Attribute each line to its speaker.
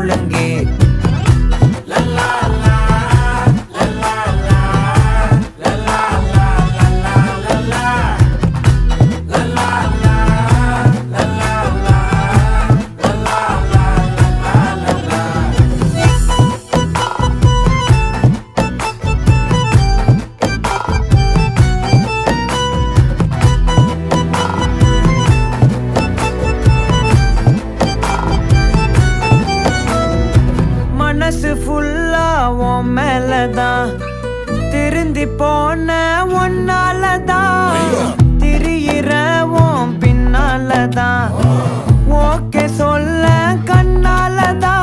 Speaker 1: ஒழுங்கு. மனசு ஃபுல்லா உன் மேலதான், திருந்தி போன ஒன்னாலதான், திரியிற உன் பின்னாலதான், ஓகே சொல்ல கண்ணாலதான்.